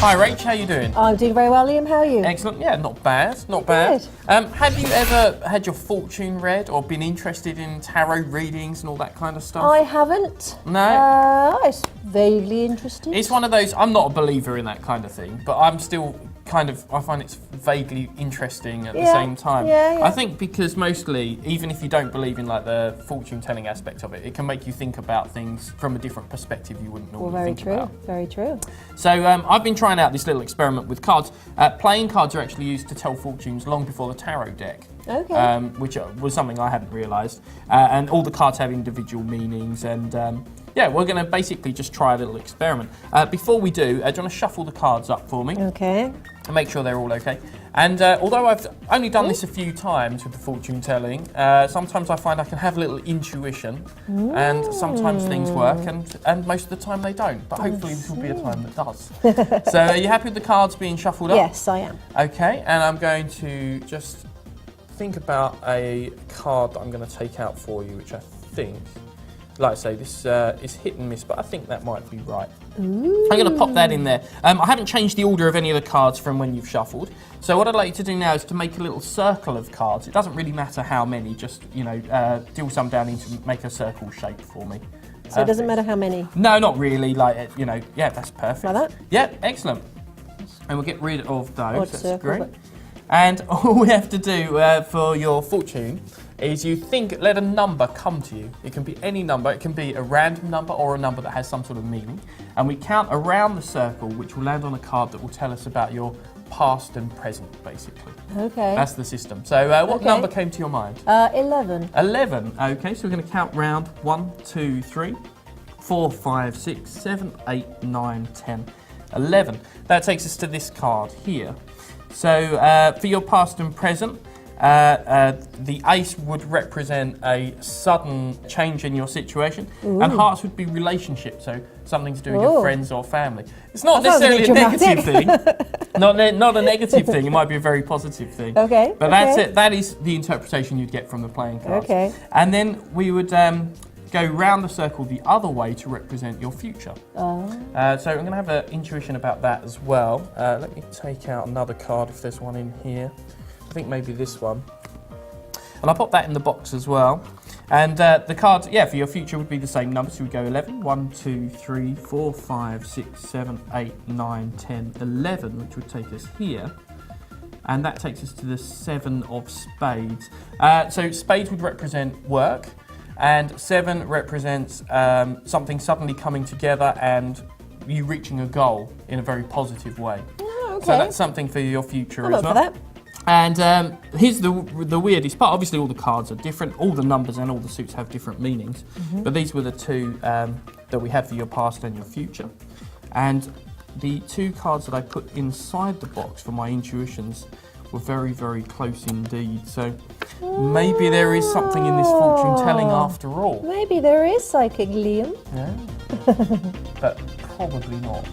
Hi Rach, how you doing? I'm doing very well, Liam. How are you? Excellent, yeah, not bad, not bad. Have you ever had your fortune read or been interested in tarot readings and all that kind of stuff? I haven't. No? It's vaguely interesting. It's one of those, I'm not a believer in that kind of thing, but I'm still I find it's vaguely interesting at the same time. Yeah. I think because mostly, even if you don't believe in like the fortune telling aspect of it, it can make you think about things from a different perspective you wouldn't normally think about. Very true. So I've been trying out this little experiment with cards. Playing cards are actually used to tell fortunes long before the tarot deck. Okay. Which was something I hadn't realised. And all the cards have individual meanings and yeah, we're going to basically just try a little experiment. Before we do, do you want to shuffle the cards up for me? Okay. And make sure they're all okay. And although I've only done this a few times with the fortune telling, sometimes I find I can have a little intuition, and sometimes things work, and most of the time they don't. But hopefully this will be a time that does. So are you happy with the cards being shuffled up? Yes, I am. Okay, and I'm going to just think about a card that I'm going to take out for you, which I think, like I say, this is hit and miss, but I think that might be right. Ooh. I'm going to pop that in there. I haven't changed the order of any of the cards from when you've shuffled. So what I'd like you to do now is to make a little circle of cards. It doesn't really matter how many, just, you know, deal some down into make a circle shape for me. So it doesn't matter how many? No, not really. Like, you know, yeah, that's perfect. Like that? Yeah, excellent. And we'll get rid of those. Odd That's circle, great. And all we have to do for your fortune is you think, let a number come to you. It can be any number. It can be a random number or a number that has some sort of meaning. And we count around the circle, which will land on a card that will tell us about your past and present, basically. Okay. That's the system. So what number came to your mind? 11. 11. Okay, so we're going to count round 1, 2, 3, 4, 5, 6, 7, 8, 9, 10, 11. That takes us to this card here. So for your past and present, the ace would represent a sudden change in your situation, and hearts would be relationships, so something to do with your friends or family. It's not necessarily a negative thing. Not a negative thing. It might be a very positive thing. Okay. But that's it. That is the interpretation you'd get from the playing cards. Okay. And then we would go round the circle the other way to represent your future. So I'm going to have an intuition about that as well. Let me take out another card if there's one in here. I think maybe this one. And I'll pop that in the box as well. And the cards, yeah, for your future would be the same numbers. So we go 11, 1, 2, 3, 4, 5, 6, 7, 8, 9, 10, 11, which would take us here. And that takes us to the 7 of spades. So spades would represent work. And 7 represents something suddenly coming together and you reaching a goal in a very positive way. Oh, okay. So that's something for your future as well. For that. And here's the weirdest part. Obviously, all the cards are different. All the numbers and all the suits have different meanings. But these were the two that we had for your past and your future. And the two cards that I put inside the box for my intuitions were very, very close indeed. So maybe there is something in this fortune telling after all. Maybe there is psychic, Liam. Yeah. But probably not.